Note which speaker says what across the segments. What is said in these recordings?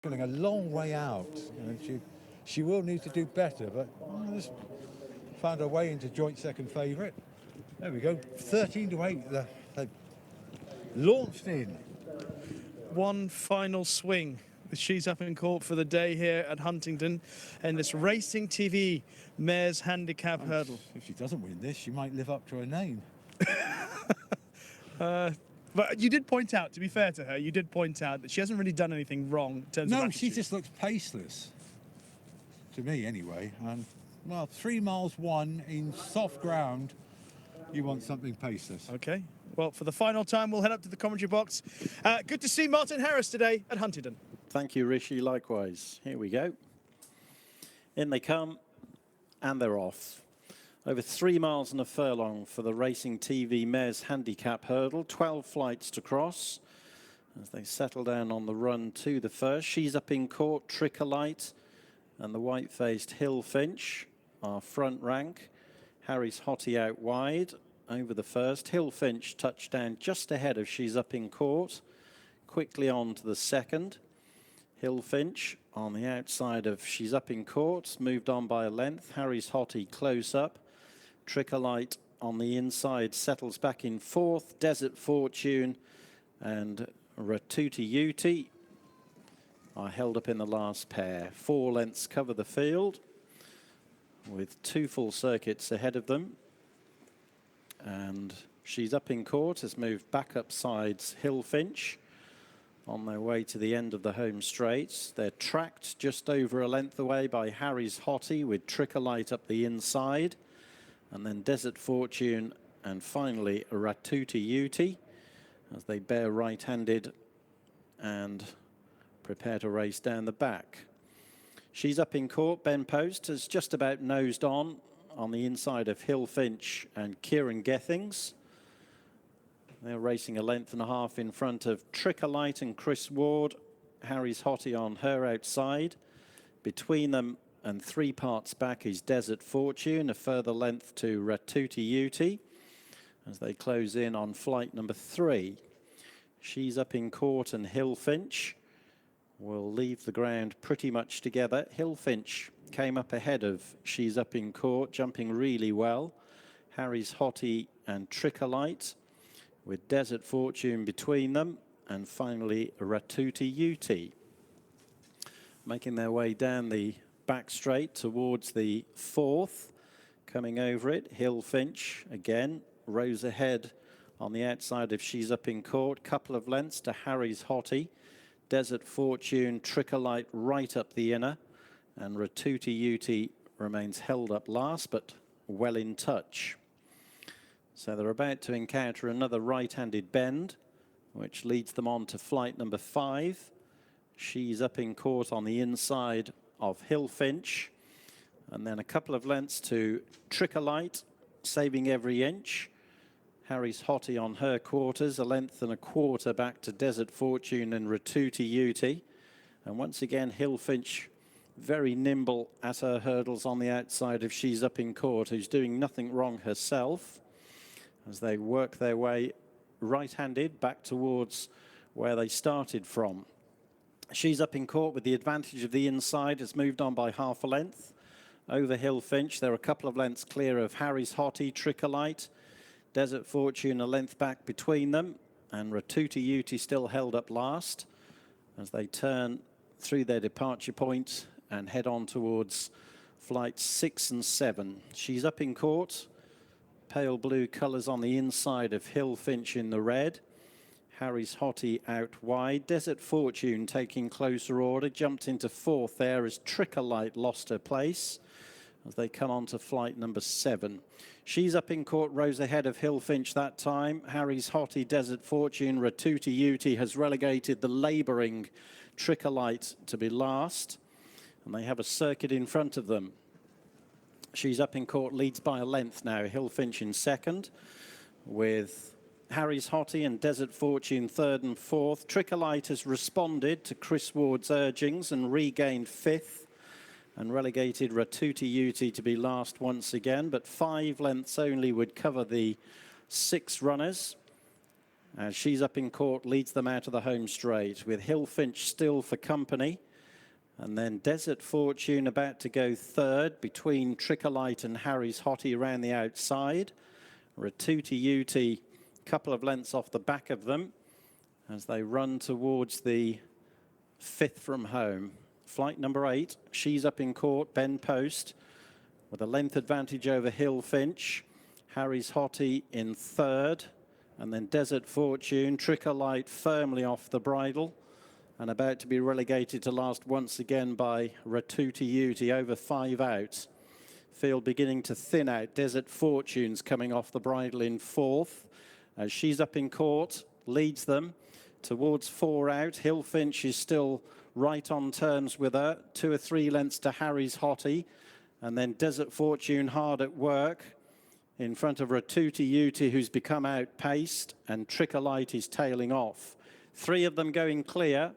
Speaker 1: Going a long way out. She will need to do better, but just found her way into joint second favourite. There we go, 13-8. They launched in.
Speaker 2: One final swing. She's up in court for the day here at Huntingdon in this Racing TV Mares Handicap Hurdle.
Speaker 1: If she doesn't win this, she might live up to her name.
Speaker 2: But you did point out, to be fair to her, you did point out that she hasn't really done anything wrong in terms of attitude.
Speaker 1: No, she just looks paceless. To me, anyway. And, well, 3 miles 1 in soft ground, you want something paceless.
Speaker 2: Okay. Well, for the final time, we'll head up to the commentary box. Good to see Martin Harris today at Huntingdon.
Speaker 3: Thank you, Rishi. Likewise. Here we go. In they come, and they're off. Over 3 miles and a furlong for the Racing TV Mares Handicap Hurdle. 12 flights to cross as they settle down on the run to the first. She's up in court, Tricholite, and the white-faced Hill Finch are front rank. Harry's Hottie out wide over the first. Hill Finch touchdown just ahead of She's Up in Court. Quickly on to the second. Hill Finch on the outside of She's Up in Court, moved on by a length. Harry's Hottie close up. Tricholite on the inside settles back in fourth. Desert Fortune and Ratuti Uti are held up in the last pair. 4 lengths cover the field with 2 full circuits ahead of them. And She's Up in Court has moved back up sides Hill Finch on their way to the end of the home straight. They're tracked just over a length away by Harry's Hottie with Tricholite up the inside. And then Desert Fortune and finally Ratuti Uti as they bear right-handed and prepare to race down the back. She's Up in Court. Ben Post has just about nosed on the inside of Hill Finch and Kieran Gethings. They're racing a length and a half in front of Tricholite and Chris Ward. Harry's Hottie on her outside. Between them and 3 parts back is Desert Fortune, a further length to Ratuti Uti as they close in on flight number 3. She's Up in Court and Hill Finch will leave the ground pretty much together. Hill Finch came up ahead of She's Up in Court, jumping really well. Harry's Hottie and Tricholite with Desert Fortune between them, and finally Ratuti Uti making their way down the back straight towards the fourth. Coming over it, Hill Finch again rose ahead on the outside of She's Up in Court. Couple of lengths to Harry's Hottie. Desert Fortune, Tricholite right up the inner, and Ratuti Uti remains held up last but well in touch. So they're about to encounter another right-handed bend, which leads them on to flight number 5. She's Up in Court on the inside of Hill Finch, and then a couple of lengths to Tricholite, saving every inch. Harry's Hottie on her quarters, a length and a quarter back to Desert Fortune and Ratuti Uti. And once again, Hill Finch very nimble at her hurdles on the outside of She's Up in Court, who's doing nothing wrong herself, as they work their way right-handed back towards where they started from. She's Up in Court with the advantage of the inside, has moved on by half a length over Hill Finch. They're a couple of lengths clear of Harry's Hottie, Tricholite. Desert Fortune a length back between them, and Ratuti Uti still held up last as they turn through their departure point and head on towards flights 6 and 7. She's Up in Court. Pale blue colours on the inside of Hill Finch in the red. Harry's Hottie out wide. Desert Fortune taking closer order. Jumped into 4th there as Tricholite lost her place as they come on to flight number 7. She's Up in Court rose ahead of Hill Finch that time. Harry's Hottie, Desert Fortune, Ratuti Uti has relegated the labouring Tricholite to be last. And they have a circuit in front of them. She's Up in Court leads by a length now. Hill Finch in second with Harry's Hottie and Desert Fortune 3rd and 4th. Tricholite has responded to Chris Ward's urgings and regained 5th and relegated Ratuti Uti to be last once again. But 5 lengths only would cover the 6 runners. She's Up in Court leads them out of the home straight with Hill Finch still for company. And then Desert Fortune about to go third between Tricholite and Harry's Hottie around the outside. Ratuti Uti, couple of lengths off the back of them as they run towards the 5th from home. Flight number 8, She's Up in Court, Ben Post, with a length advantage over Hill Finch. Harry's Hottie in 3rd, and then Desert Fortune, Tricholite firmly off the bridle, and about to be relegated to last once again by Ratuti Uti, over 5 out. Field beginning to thin out. Desert Fortune's coming off the bridle in 4th. As She's Up in Court leads them towards 4 out. Hill Finch is still right on terms with her. 2 or 3 lengths to Harry's Hottie. And then Desert Fortune hard at work in front of Ratuti Uti, who's become outpaced, and Tricholite is tailing off. 3 of them going clear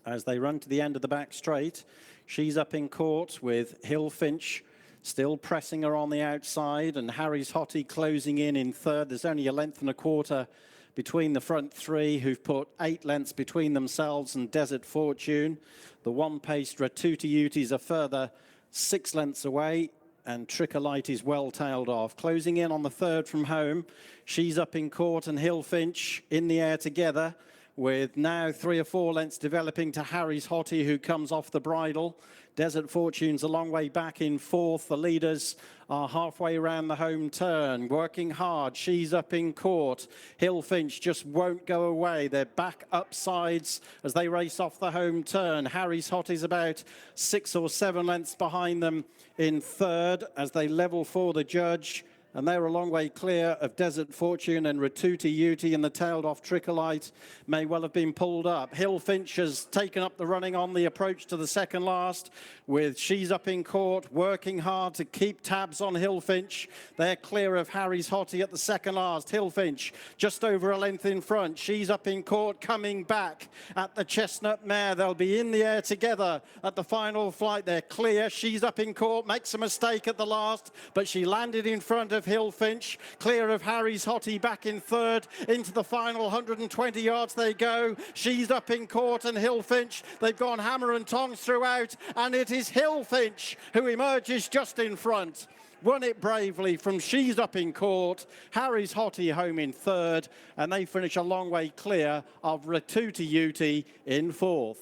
Speaker 3: as they run to the end of the back straight. She's Up in Court with Hill Finch still pressing her on the outside, and Harry's Hottie closing in 3rd. There's only a length and a quarter between the front 3, who've put 8 lengths between themselves and Desert Fortune. The one-paced Ratuti Uti's a further 6 lengths away, and Tricholite is well tailed off. Closing in on the 3rd from home, She's Up in Court and Hill Finch in the air together, with now 3 or 4 lengths developing to Harry's Hottie, who comes off the bridle. Desert Fortune's a long way back in 4th. The leaders are halfway around the home turn, working hard. She's Up in Court. Hill Finch just won't go away. They're back upsides as they race off the home turn. Harry's Hottie's about 6 or 7 lengths behind them in 3rd as they level for the judge. And they're a long way clear of Desert Fortune, and Ratuti Uti, and the tailed off Tricholite may well have been pulled up. Hill Finch has taken up the running on the approach to the second last, with She's Up in Court working hard to keep tabs on Hill Finch. They're clear of Harry's Hottie at the second last. Hill Finch just over a length in front. She's Up in Court coming back at the Chestnut Mare. They'll be in the air together at the final flight. They're clear. She's Up in Court makes a mistake at the last, but she landed in front of Hill Finch, clear of Harry's Hottie, back in 3rd. Into the final 120 yards they go. She's Up in Court and Hill Finch. They've gone hammer and tongs throughout, and it is Hill Finch who emerges just in front. Won it bravely from She's Up in Court. Harry's Hottie home in 3rd, and they finish a long way clear of Ratuti Uti in 4th.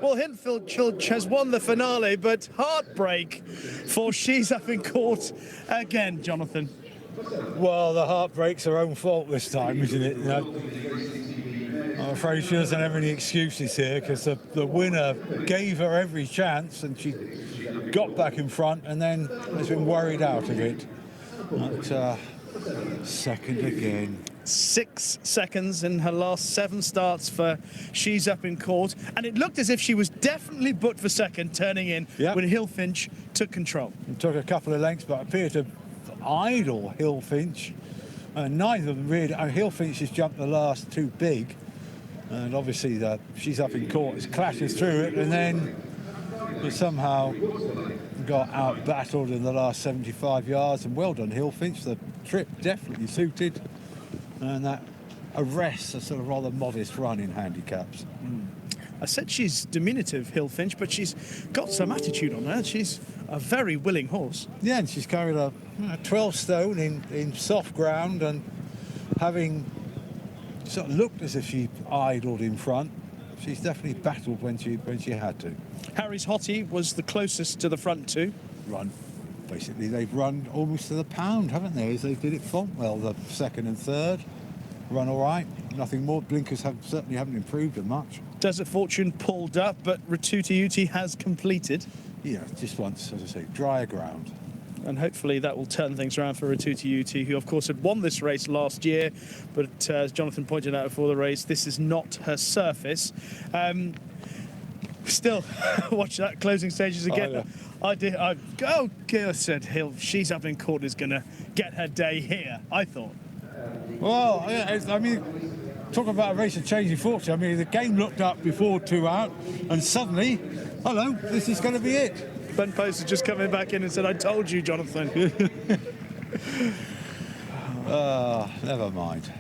Speaker 2: Well, Hinfield has won the finale, but heartbreak for She's Up in Court again, Jonathan.
Speaker 1: Well, the heartbreak's her own fault this time, isn't it? You know, I'm afraid she doesn't have any excuses here, because the winner gave her every chance and she got back in front and then has been worried out of it. But, second again.
Speaker 2: 6 seconds in her last 7 starts for She's Up in Court, and it looked as if she was definitely booked for second, turning in when Hill Finch took control.
Speaker 1: It took a couple of lengths, but appeared to idle Hill Finch. Neither of them really. Hill Finch has jumped the last 2 big, and obviously She's Up in Court clashes through it, and then somehow got out-battled in the last 75 yards, and well done Hill Finch. The trip definitely suited, and that arrests a sort of rather modest run in handicaps.
Speaker 2: I said she's diminutive, Hill Finch, but she's got some attitude on her. She's a very willing horse.
Speaker 1: Yeah, and she's carried a 12 stone in soft ground, and having sort of looked as if she idled in front, she's definitely battled when she had to.
Speaker 2: Harry's Hottie was the closest to the front 2.
Speaker 1: Basically, they've run almost to the pound, haven't they? As they did at Fontwell, the 2nd and 3rd. Run all right. Nothing more. Blinkers certainly haven't improved it much.
Speaker 2: Desert Fortune pulled up, but Ratuti Uti has completed.
Speaker 1: Yeah, just wants, as I say, drier ground.
Speaker 2: And hopefully that will turn things around for Ratuti Uti, who of course had won this race last year, but as Jonathan pointed out before the race, this is not her surface. Still, watch that closing stages again. I said She's Up in Court is going to get her day here, I thought.
Speaker 1: Well, I mean, talk about a race of changing fortune. I mean, the game looked up before 2 out, and suddenly, hello, this is going to be it.
Speaker 2: Ben Post is just coming back in and said, I told you, Jonathan.
Speaker 1: Never mind.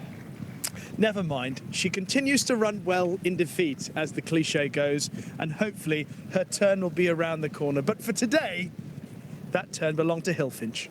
Speaker 2: Never mind, she continues to run well in defeat, as the cliche goes, and hopefully her turn will be around the corner. But for today, that turn belonged to Hillfinch.